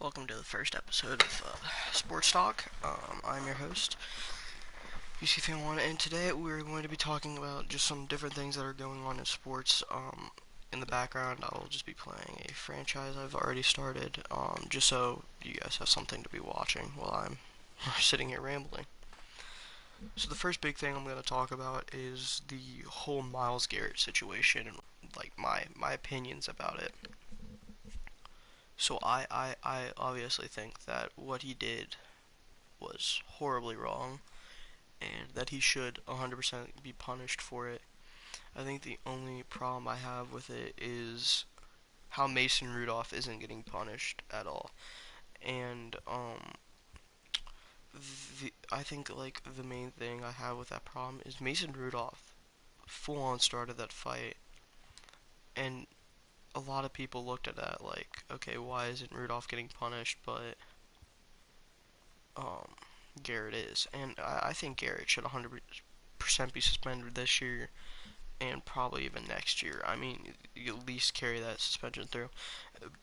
Welcome to the first episode of Sports Talk. I'm your host, UC1, and today we're going to be talking about just some different things that are going on in sports. In the background, I'll just be playing a franchise I've already started, just so you guys have something to be watching while I'm sitting here rambling. So the first big thing I'm going to talk about is the whole Myles Garrett situation and like my opinions about it. So I obviously think that what he did was horribly wrong and that he should 100% be punished for it. I think the only problem I have with it is how Mason Rudolph isn't getting punished at all. And I think like the main thing I have with that problem is Mason Rudolph full on started that fight, and a lot of people looked at that like, okay, why isn't Rudolph getting punished, but um, Garrett is, and I think Garrett should 100% be suspended this year and probably even next year. I mean, you at least carry that suspension through.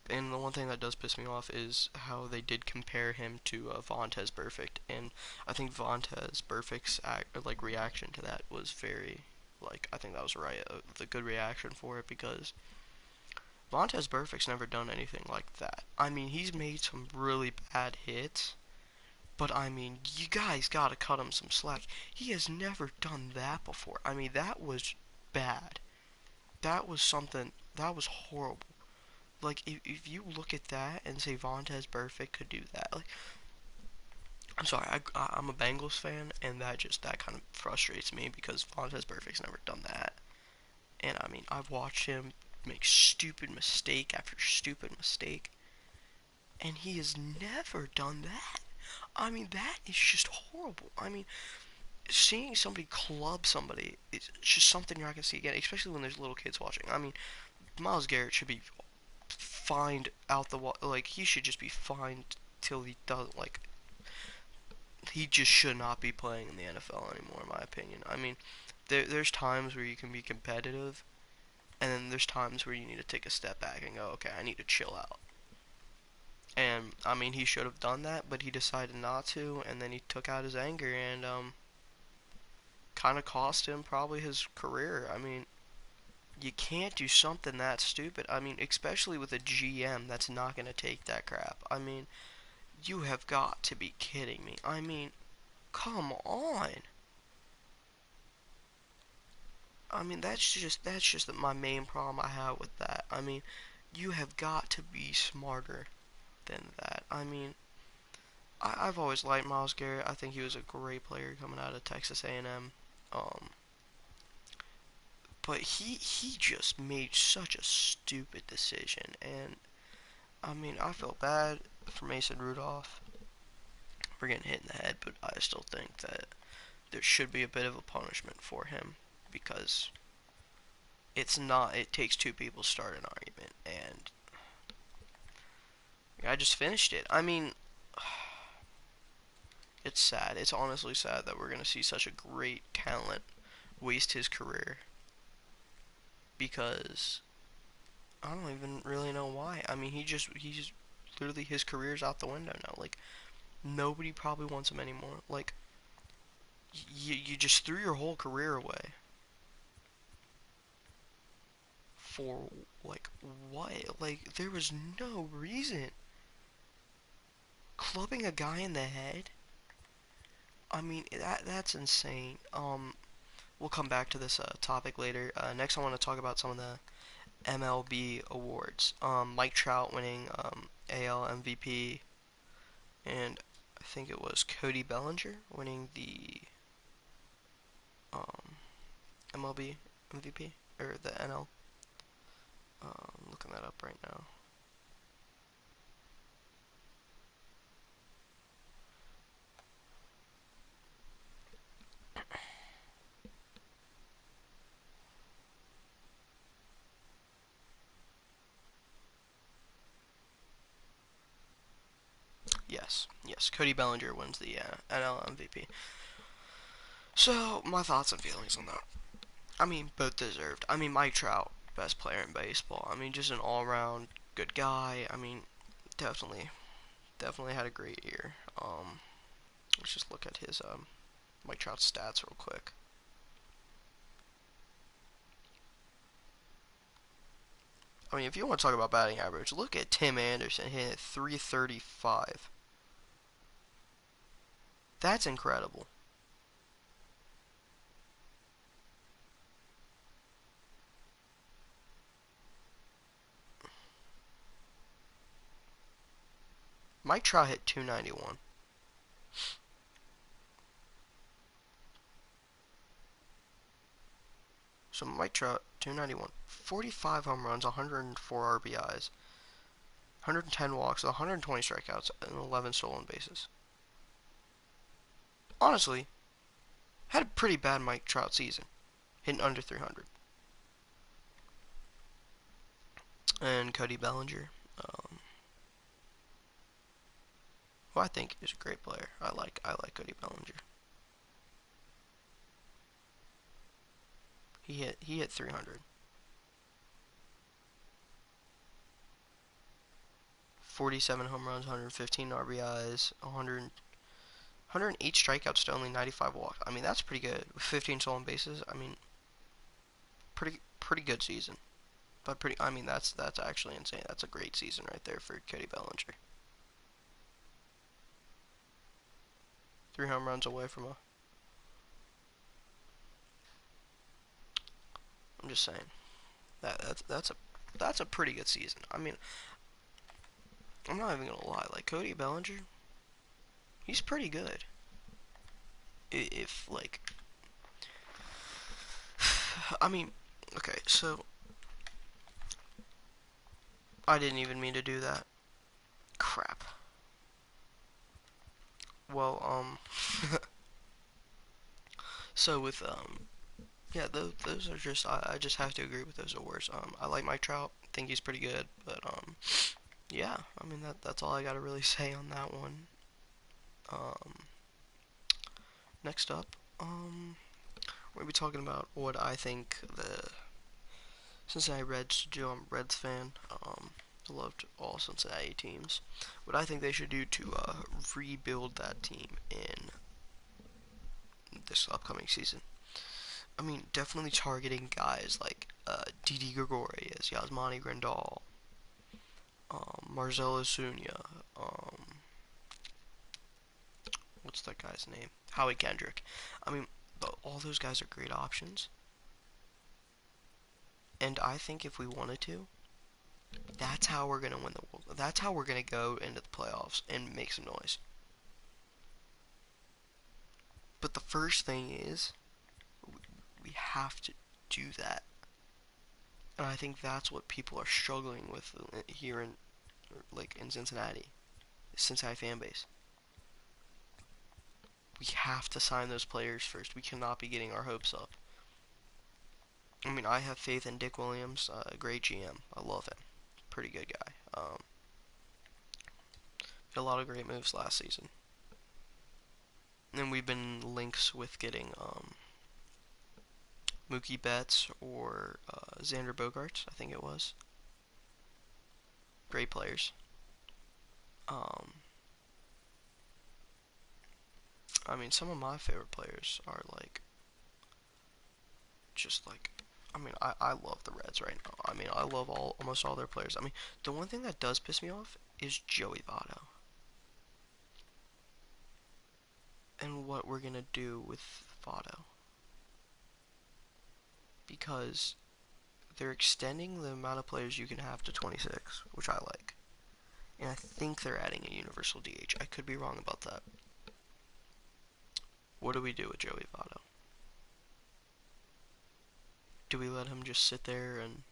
And the one thing that does piss me off is how they did compare him to Vontez Burfict, and I think Vontez Burfict's reaction to that was very I think that was right, the good reaction for it because Vontez Burfict's never done anything like that. I mean, he's made some really bad hits, but I mean, you guys gotta cut him some slack. He has never done that before. I mean, that was bad. That was something. That was horrible. Like, if you look at that and say Vontez Burfict could do that, like, I'm sorry, I'm a Bengals fan, and that kind of frustrates me because Vontez Burfict's never done that. And I mean, I've watched him make stupid mistake after stupid mistake, and he has never done that. I mean, that is just horrible. I mean, seeing somebody club somebody is just something you're not gonna see again, especially when there's little kids watching. I mean, Myles Garrett should be fined out like he should just be fined till he doesn't he just should not be playing in the NFL anymore, in my opinion. I mean, there's times where you can be competitive, and then there's times where you need to take a step back and go, okay, I need to chill out. And I mean, he should have done that, but he decided not to, and then he took out his anger and kind of cost him probably his career. I mean, you can't do something that stupid. I mean, especially with a GM that's not going to take that crap. I mean, you have got to be kidding me. I mean, come on. I mean, that's just my main problem I have with that. I mean, you have got to be smarter than that. I mean, I've always liked Myles Garrett. I think he was a great player coming out of Texas A&M. Um, but he just made such a stupid decision, and I mean, I felt bad for Mason Rudolph for getting hit in the head, but I still think that there should be a bit of a punishment for him because it's not. It takes two people to start an argument, and I just finished it. I mean, it's sad. It's honestly sad that we're gonna see such a great talent waste his career because I don't even really know why. I mean, he's literally his career's out the window now. Like nobody probably wants him anymore. Like you just threw your whole career away for like what? Like there was no reason. Clubbing a guy in the head? I mean, that's insane. We'll come back to this topic later. Next, I want to talk about some of the MLB awards. Mike Trout winning AL MVP, and I think it was Cody Bellinger winning the um, MLB MVP or the NL. Looking that up right now. Yes, Cody Bellinger wins the NL MVP. So my thoughts and feelings on that. I mean, both deserved. I mean, Mike Trout, best player in baseball. I mean, just an all-around good guy. I mean, definitely. definitely had a great year. Let's just look at his Mike Trout stats real quick. I mean, if you want to talk about batting average, look at Tim Anderson hitting 335. That's incredible. Mike Trout hit 291. So Mike Trout, 291. 45 home runs, 104 RBIs, 110 walks, 120 strikeouts, and 11 stolen bases. Honestly, had a pretty bad Mike Trout season, hitting under 300. And Cody Bellinger, who I think is a great player. I like Cody Bellinger. He hit 300. 47 home runs, 115 RBIs, 108 strikeouts to only 95 walks. I mean, that's pretty good. 15 stolen bases. I mean, pretty good season. But I mean, that's actually insane. That's a great season right there for Cody Bellinger. 3 home runs away from a. I'm just saying that's a pretty good season. I mean, I'm not even gonna lie. Like Cody Bellinger, he's pretty good. If like, I mean, okay, so I didn't even mean to do that. Crap. Well, so with yeah, those are just I just have to agree with those awards. I like Mike Trout. Think he's pretty good, but yeah. I mean that's all I gotta really say on that one. Um, Next up, we'll be talking about what I think the Cincinnati Reds should do. I'm a Reds fan. I loved all Cincinnati teams. What I think they should do to rebuild that team in this upcoming season. I mean, definitely targeting guys like Didi Gregorius, Yasmani Grandal, Marcell Ozuna, what's that guy's name? Howie Kendrick. I mean, all those guys are great options. And I think if we wanted to, that's how we're gonna win the world. That's how we're gonna go into the playoffs and make some noise. But the first thing is, we have to do that. And I think that's what people are struggling with here in Cincinnati, the Cincinnati fan base. We have to sign those players first. We cannot be getting our hopes up. I mean, I have faith in Dick Williams, a great GM. I love him. Pretty good guy. Did a lot of great moves last season. And we've been links with getting Mookie Betts or Xander Bogaerts, I think it was. Great players. Um, I mean, some of my favorite players are like, just like, I mean, I love the Reds right now. I mean, I love almost all their players. I mean, the one thing that does piss me off is Joey Votto. And what we're gonna do with Votto. Because they're extending the amount of players you can have to 26, which I like. And I think they're adding a universal DH. I could be wrong about that. What do we do with Joey Votto? Do we let him just sit there and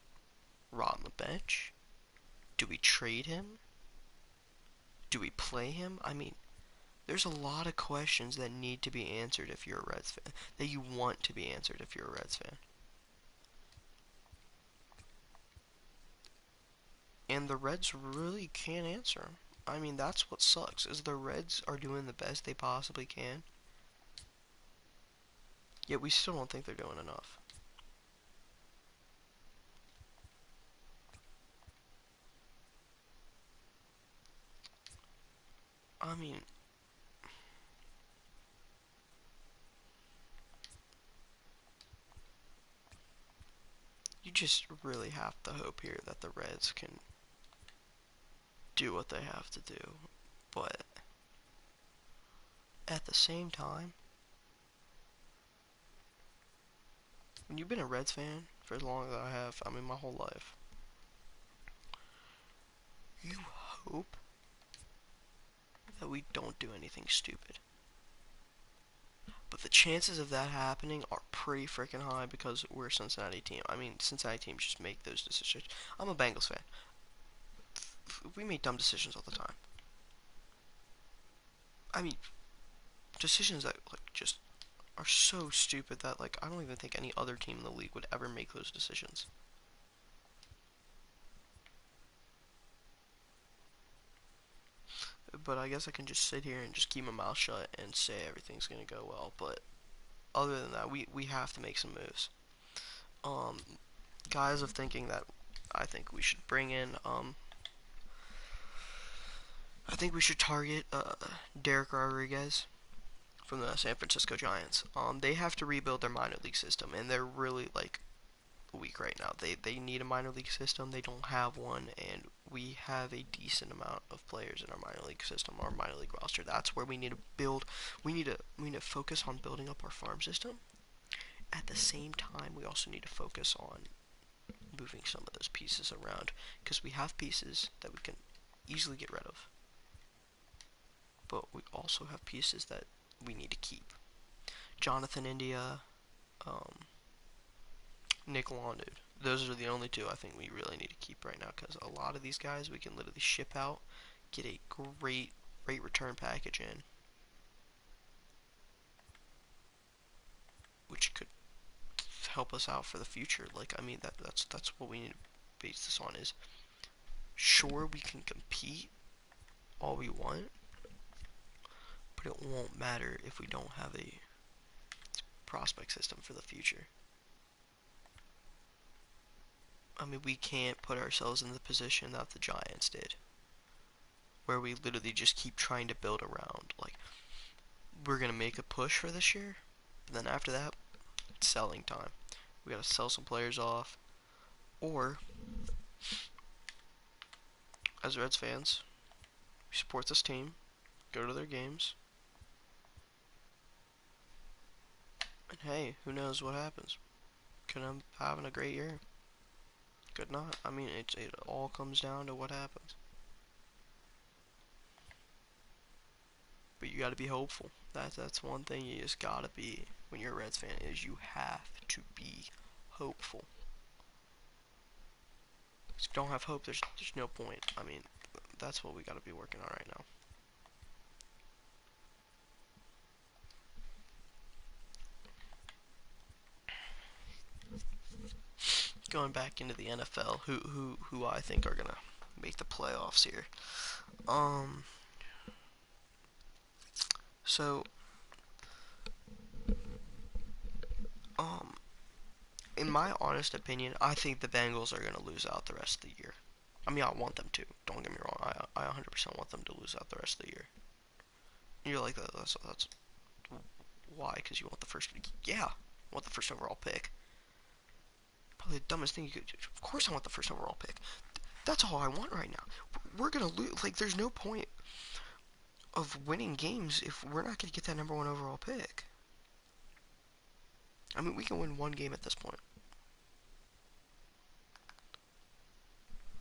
rot on the bench? Do we trade him? Do we play him? I mean, there's a lot of questions that need to be answered if you're a Reds fan. That you want to be answered if you're a Reds fan. And the Reds really can't answer them. I mean, that's what sucks, is the Reds are doing the best they possibly can. Yet we still don't think they're doing enough. I mean, you just really have to hope here that the Reds can do what they have to do. But at the same time, when you've been a Reds fan for as long as I have, I mean my whole life, you hope that we don't do anything stupid. But the chances of that happening are pretty freaking high because we're a Cincinnati team. I mean, Cincinnati teams just make those decisions. I'm a Bengals fan. We make dumb decisions all the time. I mean, decisions that like just are so stupid that like I don't even think any other team in the league would ever make those decisions. But I guess I can just sit here and just keep my mouth shut and say everything's gonna go well. But other than that, we have to make some moves. Um, Guys of thinking that I think we should bring in. I think we should target Derek Rodriguez from the San Francisco Giants. They have to rebuild their minor league system, and they're really like weak right now. They need a minor league system. They don't have one, and we have a decent amount of players in our minor league system, our minor league roster. That's where we need to build. We need to focus on building up our farm system. At the same time, we also need to focus on moving some of those pieces around because we have pieces that we can easily get rid of, but we also have pieces that we need to keep. Jonathan India, um, Nick Long, dude. Those are the only two I think we really need to keep right now because a lot of these guys we can literally ship out, get a great return package in, which could help us out for the future. Like I mean that's what we need to base this on is sure we can compete all we want, but it won't matter if we don't have a prospect system for the future. I mean, we can't put ourselves in the position that the Giants did, where we literally just keep trying to build around. Like, we're gonna make a push for this year, and then after that, it's selling time. We gotta sell some players off, or as Reds fans, we support this team, go to their games, and hey, who knows what happens? Could end up having a great year. Could not. I mean, it all comes down to what happens. But you got to be hopeful. That's one thing you just gotta be when you're a Reds fan is you have to be hopeful. If you don't have hope, there's no point. I mean, that's what we gotta be working on right now. Going back into the NFL, who I think are gonna make the playoffs here. Um, so um, in my honest opinion, I think the Bengals are gonna lose out the rest of the year. I mean, I want them to. Don't get me wrong. I 100% want them to lose out the rest of the year. And you're like, that's why? Because you want the first. Yeah, I want the first overall pick. Probably the dumbest thing you could. Of course, I want the first overall pick. That's all I want right now. We're gonna lose. Like, there's no point of winning games if we're not gonna get that number one overall pick. I mean, we can win one game at this point.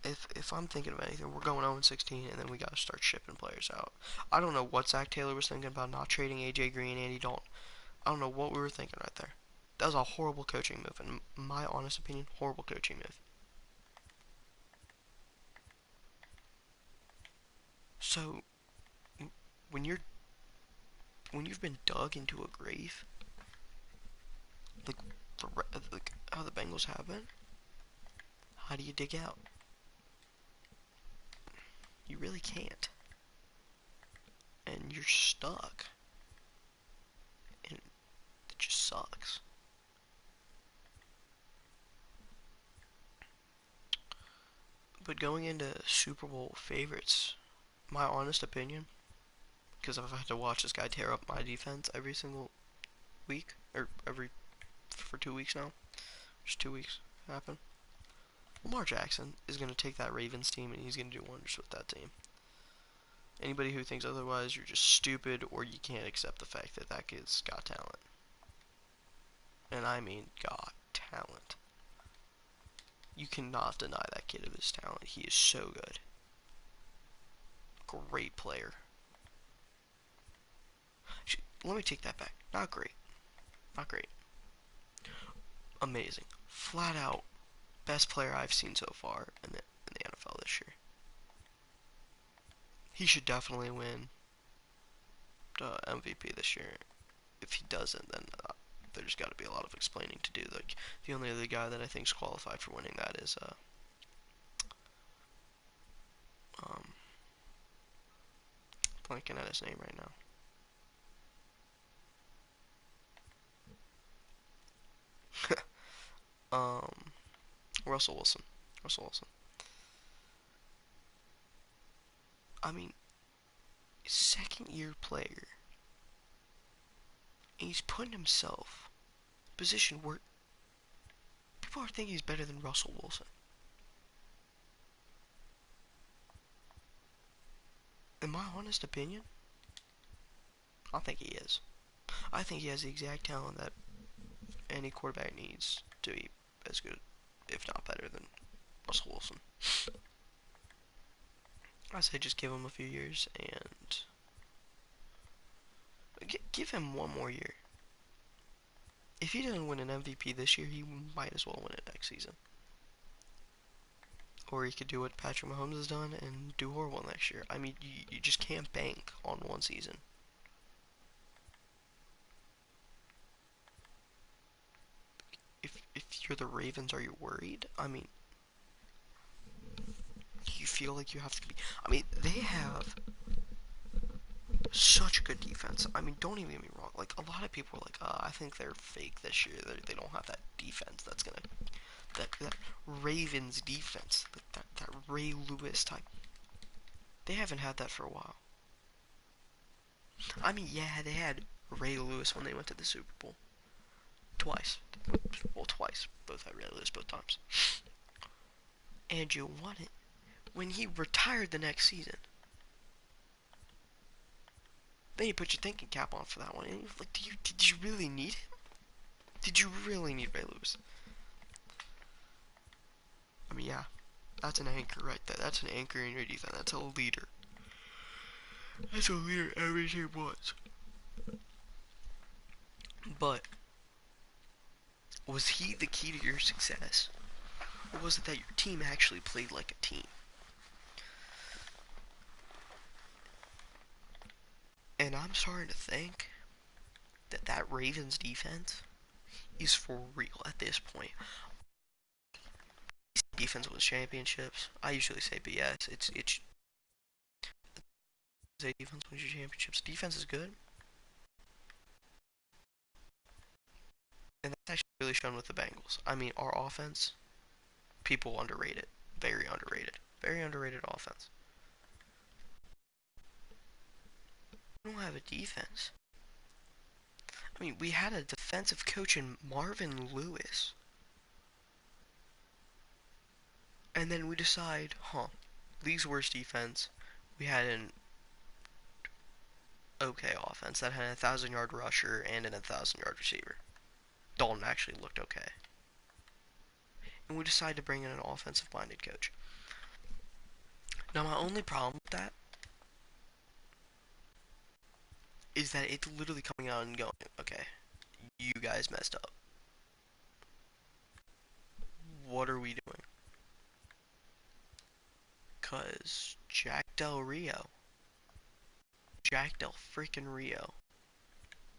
If I'm thinking of anything, we're going 0-16, and then we gotta start shipping players out. I don't know what Zach Taylor was thinking about not trading AJ Green, Andy Dalton. I don't know what we were thinking right there. That was a horrible coaching move, in my honest opinion, horrible coaching move. So when you've been dug into a grave, like like how the Bengals have been, how do you dig out? You really can't, and you're stuck, and it just sucks. But going into Super Bowl favorites, my honest opinion, because I've had to watch this guy tear up my defense every single week, or for 2 weeks now. Just 2 weeks happen. Lamar Jackson is going to take that Ravens team and he's going to do wonders with that team. Anybody who thinks otherwise, you're just stupid or you can't accept the fact that that kid's got talent. And I mean got talent. You cannot deny that kid of his talent. He is so good. Great player. Let me take that back. Not great. Not great. Amazing. Flat out best player I've seen so far in the NFL this year. He should definitely win the MVP this year. If he doesn't, then there's got to be a lot of explaining to do. Like the only other guy that I think's qualified for winning that is blanking at his name right now. Russell Wilson. Russell Wilson. I mean, second year player. And he's putting himself in a position where people are thinking he's better than Russell Wilson. In my honest opinion, I think he is. I think he has the exact talent that any quarterback needs to be as good, if not better, than Russell Wilson. I say just give him a few years and give him one more year. If he doesn't win an MVP this year, he might as well win it next season. Or he could do what Patrick Mahomes has done and do horrible next year. I mean, you just can't bank on one season. If you're the Ravens, are you worried? I mean, you feel like you have to be. I mean, they have such a good defense. I mean, don't even get me wrong. Like, a lot of people are like, I think they're fake this year. They don't have that defense that's gonna. That Ravens defense. That Ray Lewis type. They haven't had that for a while. I mean, yeah, they had Ray Lewis when they went to the Super Bowl. Twice. Well, twice. Both had Ray Lewis both times. And you won it when he retired the next season. Then you put your thinking cap on for that one. And you're like, did you really need him? Did you really need Ray Lewis? I mean, yeah. That's an anchor right there. That's an anchor in your defense. That's a leader. That's a leader every team wants. But was he the key to your success? Or was it that your team actually played like a team? And I'm starting to think that Ravens defense is for real at this point. Defense wins championships. I usually say BS. It's say defense wins your championships. Defense is good. And that's actually really shown with the Bengals. I mean, our offense, people underrate it. Very underrated. Very underrated offense. We don't have a defense. I mean, we had a defensive coach in Marvin Lewis. And then we decide, league's worst defense. We had an okay offense that had a 1,000-yard rusher and an 1,000-yard receiver. Dalton actually looked okay. And we decided to bring in an offensive-minded coach. Now, my only problem with that is that it's literally coming out and going, okay, you guys messed up. What are we doing? Because Jack Del freaking Rio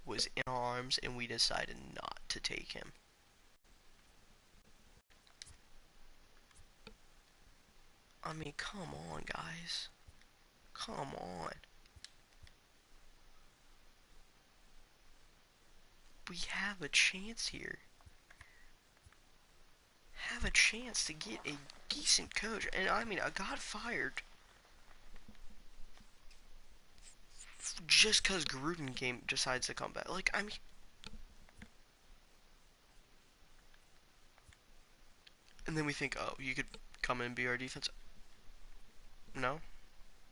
was in our arms and we decided not to take him. I mean, come on, guys. Come on. We have a chance here. Have a chance to get a decent coach. And I mean, I got fired just because Gruden game decides to come back. Like, I mean, and then we think, oh, you could come in and be our defense. No?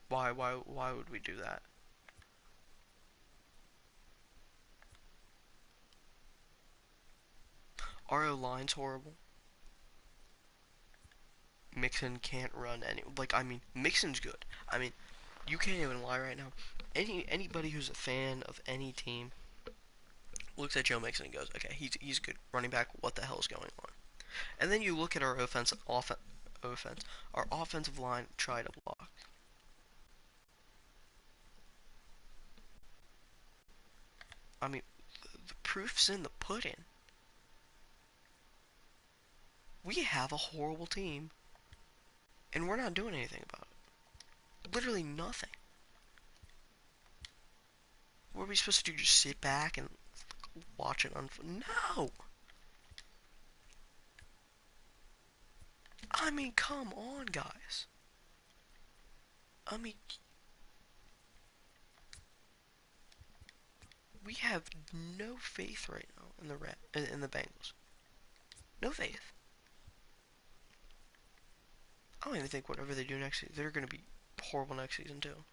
Why would we do that? Our O-line's horrible. Mixon can't run any. Like, I mean, Mixon's good. I mean, you can't even lie right now. Anybody who's a fan of any team looks at Joe Mixon and goes, okay, he's good running back. What the hell is going on? And then you look at our our offensive line try to block. I mean, the proof's in the pudding. We have a horrible team, and we're not doing anything about it. Literally nothing. What are we supposed to do? Just sit back and watch it unfold? No! I mean, come on, guys. I mean, we have no faith right now in the Bengals. No faith. I don't even think whatever they do next season, they're going to be horrible next season too.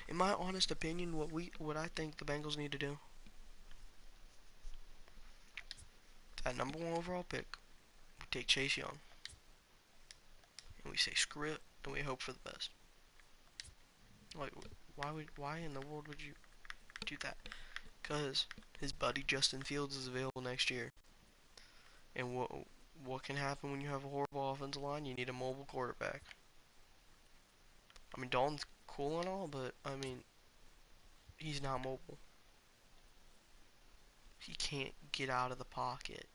In my honest opinion, what I think the Bengals need to do, that number 1 overall pick, we take Chase Young, and we say screw it, and we hope for the best. Like, why in the world would you do that? Because his buddy Justin Fields is available next year, and what can happen when you have a horrible offensive line? You need a mobile quarterback. I mean, Dalton's cool and all, but I mean, he's not mobile. He can't get out of the pocket.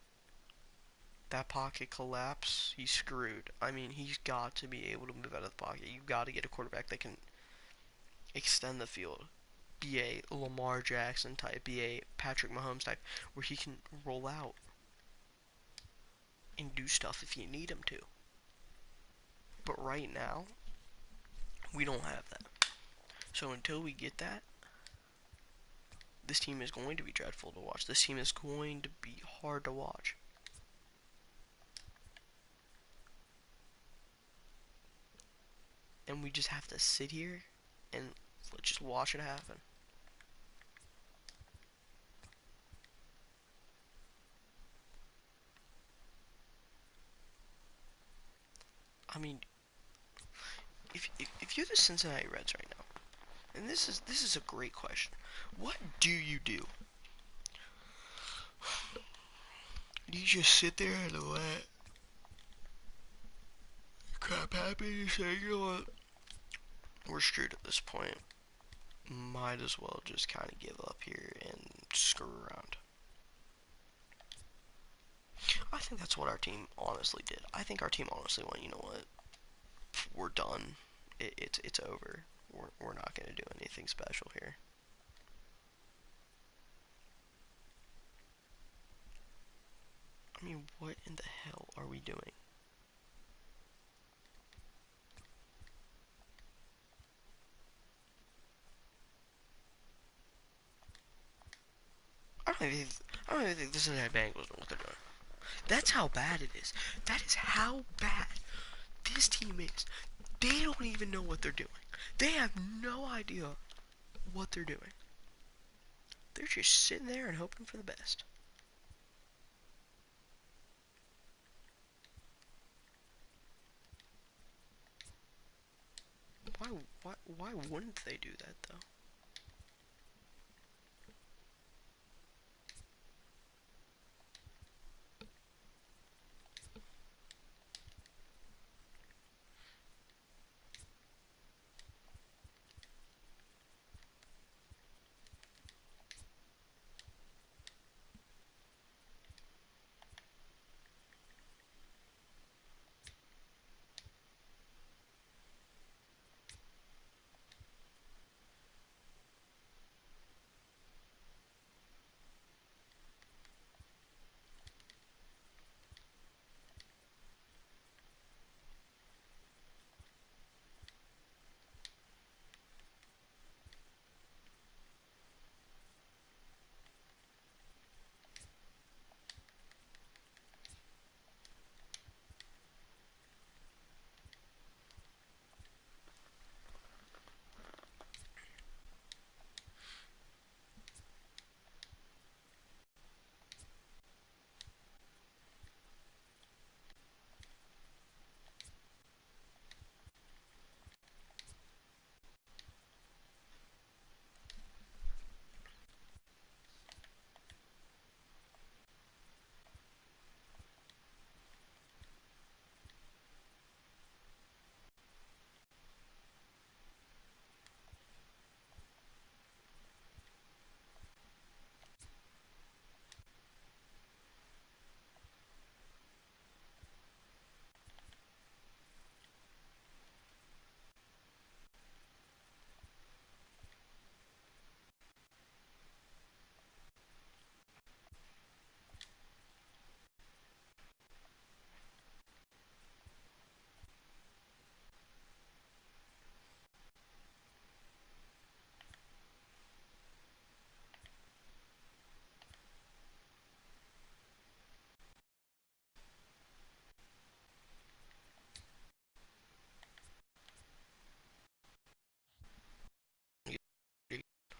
That pocket collapse, he's screwed. I mean, he's got to be able to move out of the pocket. You've got to get a quarterback that can extend the field. Be a Lamar Jackson type, be a Patrick Mahomes type, where he can roll out and do stuff if you need him to. But right now, we don't have that. So until we get that, this team is going to be dreadful to watch. This team is going to be hard to watch. And we just have to sit here and just watch it happen. I mean, if you're the Cincinnati Reds right now, and this is a great question, what do you do? Do you just sit there and let crap happen? You say, you know what? We're screwed at this point. Might as well just kind of give up here and screw around. I think that's what our team honestly did. I think our team honestly went, you know what? We're done. It's over. We're not going to do anything special here. I mean, what in the hell are we doing? I don't even think this is how Bengals know what they're doing. That's how bad it is. That is how bad this team is. They don't even know what they're doing. They have no idea what they're doing. They're just sitting there and hoping for the best. Why wouldn't they do that though?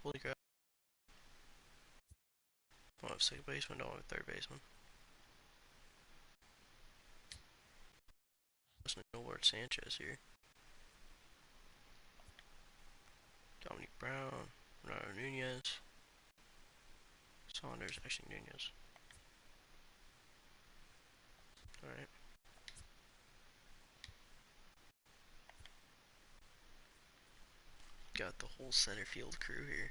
Holy crap. Don't have second baseman, don't have third baseman. Listen to Lord Sanchez here. Dominic Brown, Ronaldo Nunez, Saunders, actually Nunez. Alright. Got the whole center field crew here.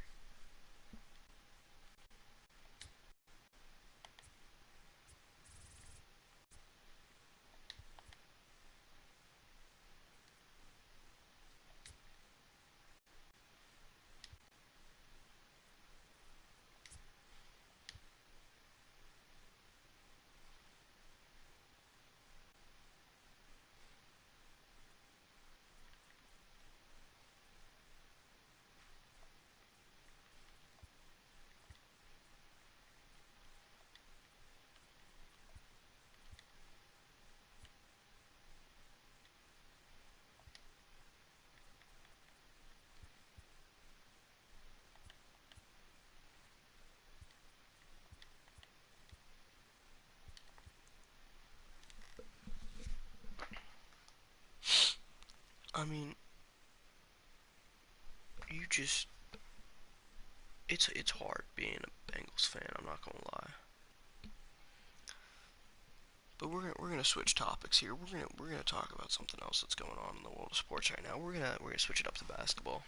I mean, you just it's hard being a Bengals fan, I'm not gonna lie. But we're gonna switch topics here. We're gonna talk about something else that's going on in the world of sports right now. We're gonna switch it up to basketball.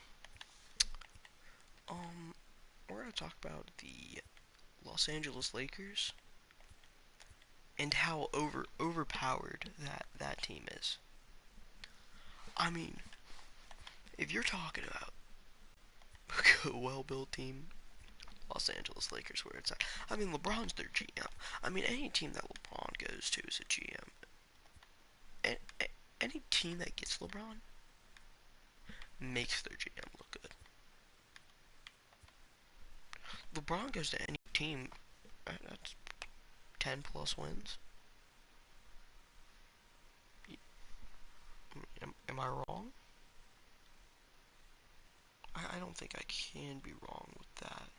Um, we're gonna talk about the Los Angeles Lakers and how overpowered that team is. I mean, if you're talking about a well-built team, Los Angeles Lakers where it's at. I mean, LeBron's their GM. I mean, any team that LeBron goes to is a GM. Any team that gets LeBron makes their GM look good. LeBron goes to any team, that's 10 plus wins. Am I wrong? I don't think I can be wrong with that.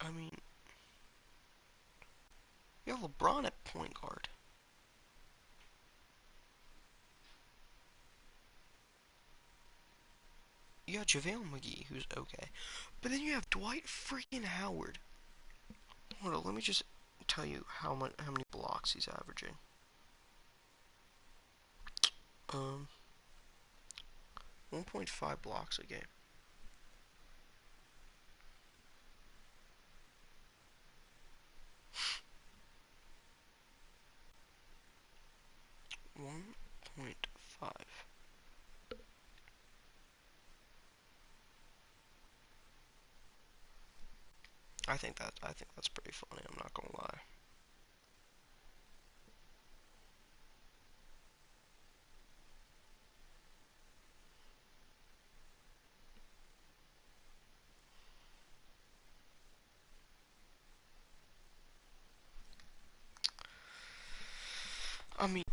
I mean, you have LeBron at point guard. You have JaVale McGee, who's okay. But then you have Dwight freaking Howard. Hold on, let me just tell you how many blocks he's averaging. Um, 1.5 blocks a game. 1.5. I think that's pretty funny. I'm not gonna lie. I mean,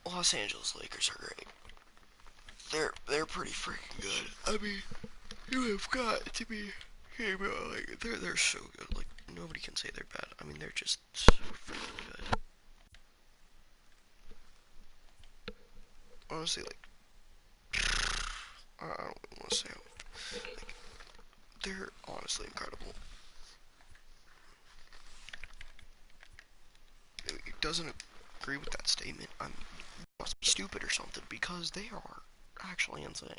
Los Angeles Lakers are great. They're pretty freaking good. I mean, you have got to be kidding me. Like they're so good. Like nobody can say they're bad. I mean, they're just so freaking good. Honestly, like I don't want to say like they're honestly incredible. It doesn't agree with that statement. I mean, you must be stupid or something because they are actually insane.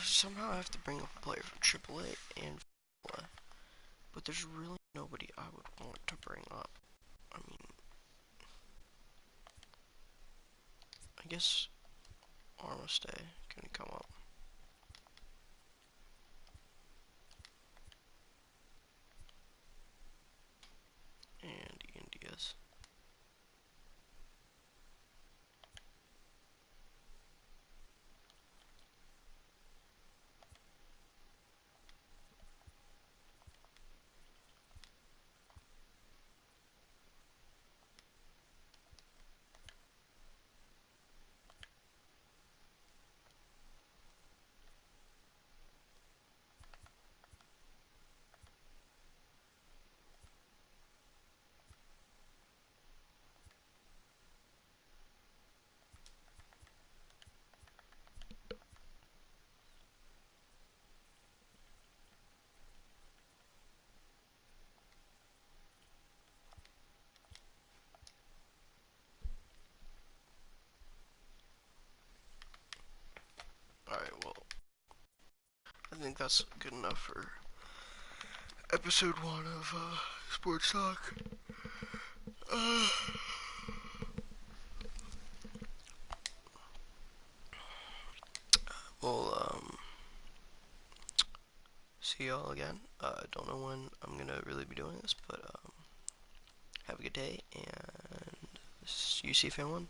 somehow I have to bring up a player from AAA and AAA, but there's really nobody I would want to bring up. I mean, I guess Armistay can come up. And Ian Diaz. Alright, well, I think that's good enough for episode 1 of Sports Talk. Uh, well, see y'all again. Don't know when I'm gonna really be doing this, but have a good day, and this is UC Fan 1.